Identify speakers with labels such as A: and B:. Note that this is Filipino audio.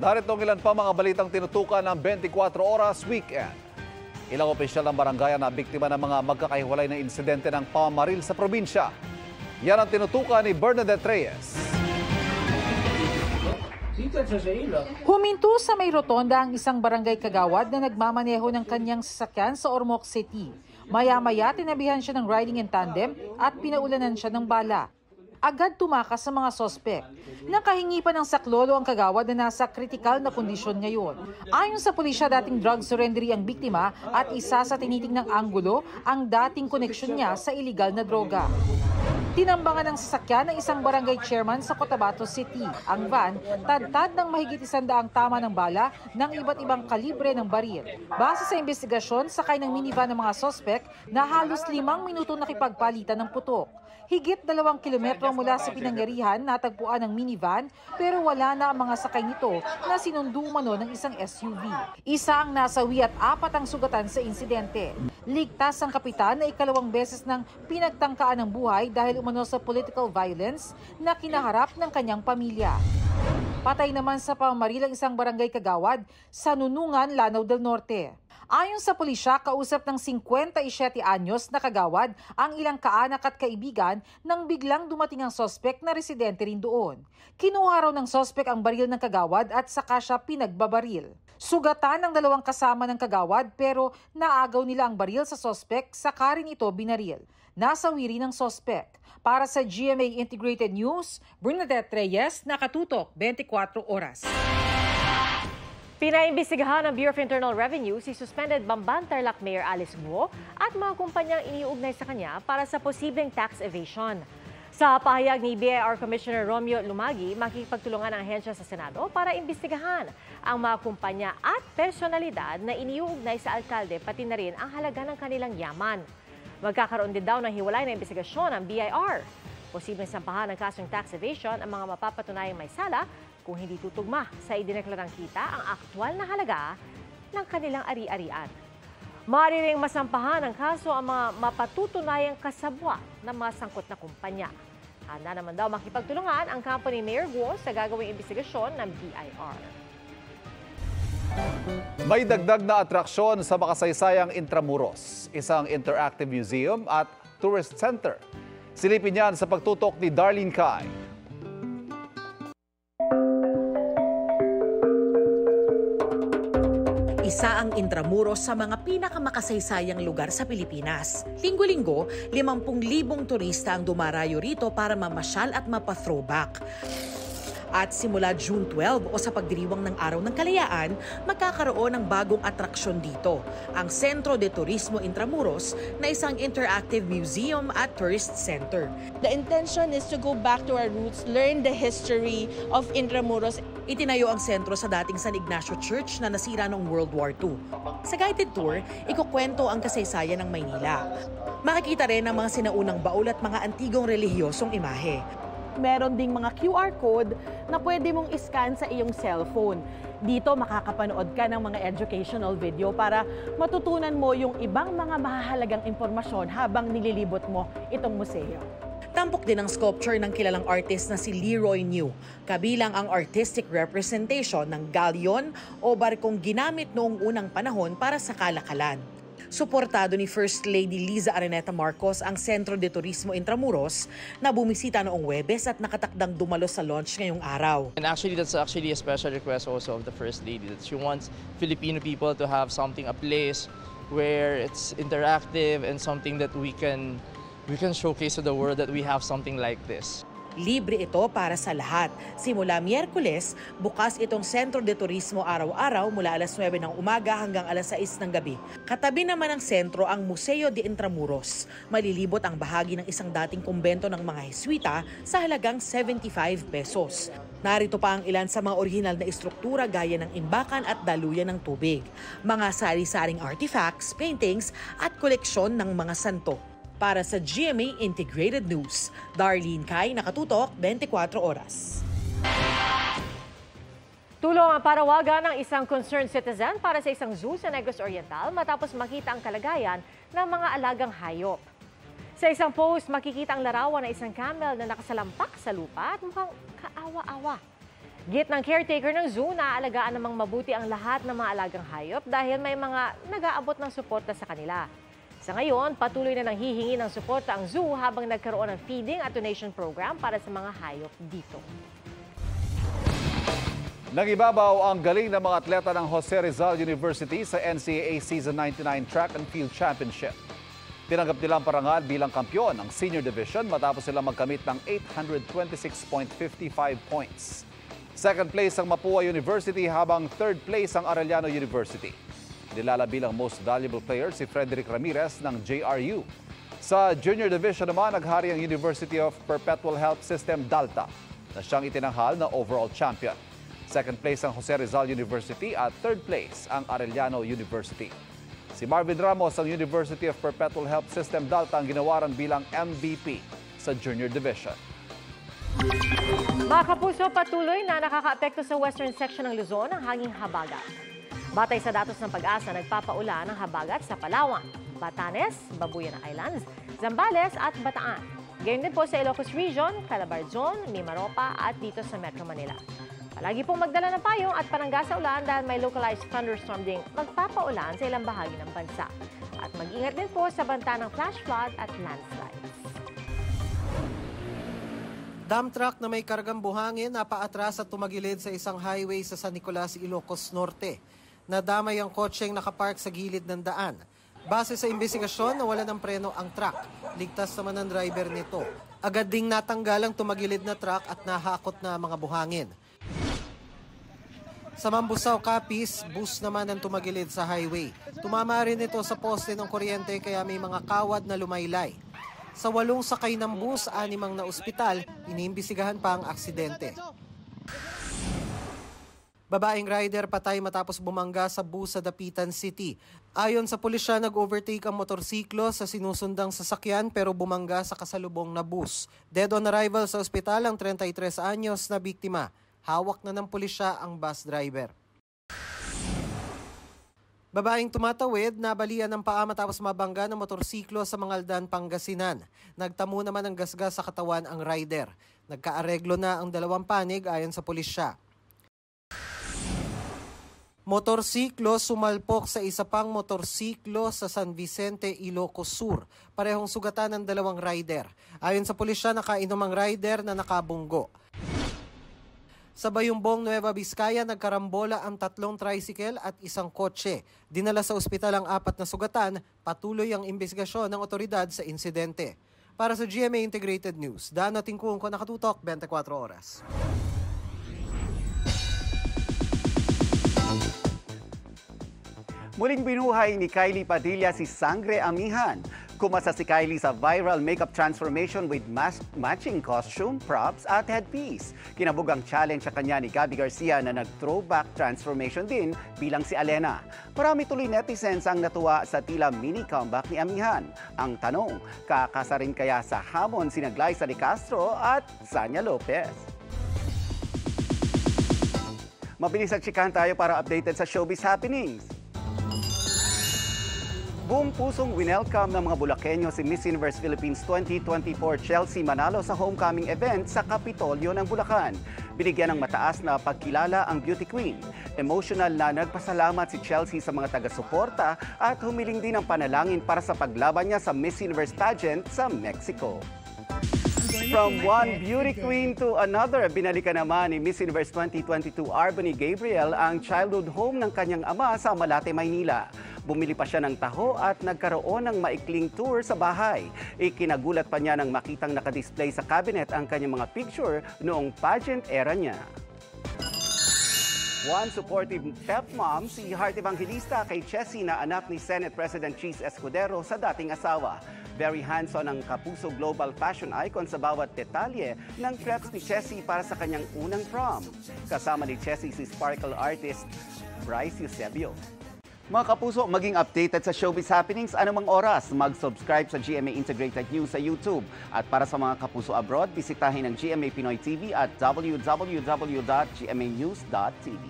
A: Narito ang ilan pa mga balitang tinutukan ng 24 Oras Weekend. Ilang opisyal ng barangay na biktima ng mga magkakahiwalay na insidente ng pamamaril sa probinsya. Yan ang tinutukan ni Bernadette Reyes.
B: Huminto sa may rotonda ang isang barangay kagawad na nagmamaneho ng kanyang sasakyan sa Ormoc City. Maya-maya tinabihan siya ng riding in tandem at pinaulanan siya ng bala. Agad tumakas sa mga sospek. Nakahingi pa ng saklolo ang kagawad na nasa kritikal na kondisyon ngayon. Ayon sa pulisya, dating drug surrendery ang biktima at isa sa tinitingnang anggulo ang dating koneksyon niya sa iligal na droga. Tinambangan ng sasakyan ng isang barangay chairman sa Cotabato City. Ang van, tad-tad ng mahigit 100 tama ng bala ng iba't ibang kalibre ng baril. Base sa investigasyon, sakay ng minivan ng mga sospek na halos 5 minuto nakipagpalitan ng putok. Higit 2 kilometro mula sa pinangyarihan, natagpuan ng minivan pero wala na ang mga sakay nito na sinundo umano ng isang SUV. Isa ang nasawi at 4 ang sugatan sa insidente. Ligtas ang kapitan na ikalawang beses ng pinagtangkaan ng buhay dahil umano sa political violence na kinaharap ng kanyang pamilya. Patay naman sa pamamaril ang isang barangay kagawad sa Nunungan, Lanao del Norte. Ayon sa pulisya, kausap ng 57 anyos na kagawad ang ilang kaanak at kaibigan nang biglang dumating ang sospek na residente rin doon. Kinuha raw ng sospek ang baril ng kagawad at saka siya pinagbabaril. Sugatan ng 2 kasama ng kagawad pero naagaw nila ang baril sa sospek saka rin ito binaril. Nasawi rin ng sospek. Para sa GMA Integrated News, Bernadette Reyes, Nakatutok, 24 Oras.
C: Pinaimbestigahan ng Bureau of Internal Revenue si suspended Bamban Tarlac Mayor Alice Guo at mga kumpanyang iniuugnay sa kanya para sa posibleng tax evasion. Sa pahayag ni BIR Commissioner Romeo Lumagi, makikipagtulungan ang ahensya sa Senado para imbestigahan ang mga kumpanya at personalidad na iniuugnay sa alkalde pati na rin ang halaga ng kanilang yaman. Magkakaroon din daw ng hiwalay na imbestigasyon ang BIR. Posibleng sampahan ng kasong tax evasion ang mga mapapatunayang may sala kung hindi tutugma sa idineklarang kita ang aktwal na halaga ng kanilang ari-arian. Maaari ring masampahan ng kaso ang mga mapatutunayang kasabwa ng mga sangkot na kumpanya. Handa naman daw makipagtulungan ang company Mayor Guo sa gagawing investigasyon ng BIR.
A: May dagdag na atraksyon sa makasaysayang Intramuros, isang interactive museum at tourist center. Silipin yan sa pagtutok ni Darlene Kai.
D: Isa ang Intramuros sa mga pinakamakasaysayang lugar sa Pilipinas. Linggo-linggo, 50,000 turista ang dumarayo rito para mamasyal at mapa-throwback. At simula June 12 o sa pagdiriwang ng Araw ng Kalayaan, magkakaroon ng bagong atraksyon dito, ang Centro de Turismo Intramuros na isang interactive museum at tourist center.
E: The intention is to go back to our roots, learn the history of Intramuros.
D: Itinayo ang sentro sa dating San Ignacio Church na nasira noong World War II. Sa guided tour, ikukwento ang kasaysayan ng Maynila. Makikita rin ang mga sinaunang baul at mga antigong relihiyosong imahe.
E: Meron ding mga QR code na pwede mong iscan sa iyong cellphone. Dito makakapanood ka ng mga educational video para matutunan mo yung ibang mga mahahalagang impormasyon habang nililibot mo itong museo.
D: Tampok din ang sculpture ng kilalang artist na si Leroy New, kabilang ang artistic representation ng galleon o barkong ginamit noong unang panahon para sa kalakalan. Suportado ni First Lady Liza Araneta Marcos ang Centro de Turismo Intramuros na bumisita noong Huwebes at nakatakdang dumalo sa launch ngayong araw.
F: And actually, that's actually a special request also of the First Lady, that she wants Filipino people to have something, a place where it's interactive and something that we can showcase to the world that we have something like this.
D: Libre ito para sa lahat. Simula Miyerkules, bukas itong Centro de Turismo araw-araw mula alas 9 ng umaga hanggang alas 6 ng gabi. Katabi naman ng sentro ang Museo de Intramuros. Malilibot ang bahagi ng isang dating kumbento ng mga Heswita sa halagang 75 pesos. Narito pa ang ilan sa mga orihinal na istruktura gaya ng imbakan at daluyan ng tubig. Mga sari-saring artifacts, paintings at koleksyon ng mga santo. Para sa GMA Integrated News, Darlene Kai, Nakatutok, 24 Oras.
C: Tulong ang parawagan ng isang concerned citizen para sa isang zoo sa Negros Oriental matapos makita ang kalagayan ng mga alagang hayop. Sa isang post, makikita ang larawan ng isang camel na nakasalampak sa lupa at mukhang kaawa-awa. Git ng caretaker ng zoo na alagaan namang mabuti ang lahat ng mga alagang hayop dahil may mga nag-aabot ng suporta sa kanila. Sa ngayon, patuloy na nang hihingi ng suporta ang zoo habang nagkaroon ng feeding at donation program para sa mga hayop dito.
A: Nangibabaw ang galing ng mga atleta ng Jose Rizal University sa NCAA Season 99 Track and Field Championship. Tinanggap nilang parangal bilang kampyon ng Senior Division matapos silang magkamit ng 826.55 points. Second place ang Mapua University habang third place ang Arellano University. Nilala bilang most valuable player si Frederick Ramirez ng JRU. Sa Junior Division naman, naghari ang University of Perpetual Health System Dalta na siyang itinanghal na overall champion. Second place ang Jose Rizal University at third place ang Arellano University. Si Marvin Ramos ng University of Perpetual Health System Dalta ang ginawaran bilang MVP sa Junior Division.
C: Mga kapuso, patuloy na nakakaapekto sa western section ng Luzon ang hanging habagat. Batay sa datos ng Pag-asa, nagpapaulan ng habagat sa Palawan, Batanes, Babuyan Islands, Zambales at Bataan. Gayon din po sa Ilocos Region, Calabarzon, Mimaropa at dito sa Metro Manila. Palagi pong magdala ng payong at panangga sa ulan dahil may localized thunderstorm ding magpapaulan sa ilang bahagi ng bansa. At mag-ingat din po sa banta ng flash flood at landslides.
G: Dump truck na may kargang buhangin na paatras at tumagilid sa isang highway sa San Nicolas, Ilocos Norte. Nadamay ang kotseng nakapark sa gilid ng daan. Base sa investigasyon, nawala ng preno ang truck. Ligtas naman ang driver nito. Agad ding natanggal ang tumagilid na truck at nahakot na mga buhangin. Sa Mambusaw, Capiz, bus naman ang tumagilid sa highway. Tumama rin ito sa poste ng kuryente kaya may mga kawad na lumaylay. Sa 8 sakay ng bus, 6 ang naospital, iniimbisigahan pa ang aksidente. Babaeng rider patay matapos bumangga sa bus sa Dapitan City. Ayon sa pulisya, nag-overtake ang motorsiklo sa sinusundang sasakyan pero bumangga sa kasalubong na bus. Dead on arrival sa ospital ang 33 anyos na biktima. Hawak na ng pulisya ang bus driver. Babaeng tumatawid, nabalian ng paa matapos mabangga ng motorsiklo sa Mangaldan, Pangasinan. Nagtamo naman ng gasgas sa katawan ang rider. Nagkaareglo na ang 2 panig ayon sa pulisya. Motorsiklo sumalpok sa isa pang motorsiklo sa San Vicente, Ilocos Sur. Parehong sugatan ng 2 rider. Ayon sa pulisya, nakainom ang rider na nakabunggo. Sa Bayumbong, Nueva Vizcaya, nagkarambola ang 3 tricycle at 1 kotse. Dinala sa ospital ang 4 na sugatan, patuloy ang investigasyon ng otoridad sa insidente. Para sa GMA Integrated News, Dano Tingkungko, nakatutok 24 oras.
H: Muling binuhay ni Kylie Padilla si Sangre Amihan. Kumasa si Kylie sa viral makeup transformation with matching costume, props at headpiece. Kinabog ang challenge sa kanya ni Gabby Garcia na nag-throwback transformation din bilang si Alena. Marami tuloy netizens ang natuwa sa tila mini comeback ni Amihan. Ang tanong, kakasa rin kaya sa hamon sina Glyza de Castro at Sanya Lopez? Mabilis at chikahan tayo para updated sa showbiz happenings. Buong pusong winelcome ng mga Bulakenyo si Miss Universe Philippines 2024 Chelsea Manalo sa homecoming event sa Kapitolyo ng Bulacan. Binigyan ng mataas na pagkilala ang beauty queen. Emotional na nagpasalamat si Chelsea sa mga taga-suporta at humiling din ng panalangin para sa paglaban niya sa Miss Universe pageant sa Mexico. From one beauty queen to another, binalikan naman ni Miss Universe 2022 Arbony Gabriel ang childhood home ng kanyang ama sa Malate, Maynila. Bumili pa siya ng taho at nagkaroon ng maikling tour sa bahay. Ikinagulat pa niya nang makitang nakadisplay sa cabinet ang kanyang mga picture noong pageant era niya. One supportive stepmom, si Heart Evangelista kay Chessy na anak ni Senate President Cheese Escudero sa dating asawa. Very hands-on ang Kapuso Global Fashion Icon sa bawat detalye ng preps ni Chessy para sa kanyang unang prom. Kasama ni Chessy si sparkle artist Bryce Eusebio. Mga kapuso, maging updated sa showbiz happenings anumang oras. Mag-subscribe sa GMA Integrated News sa YouTube. At para sa mga kapuso abroad, bisitahin ang GMA Pinoy TV at www.gmanews.tv.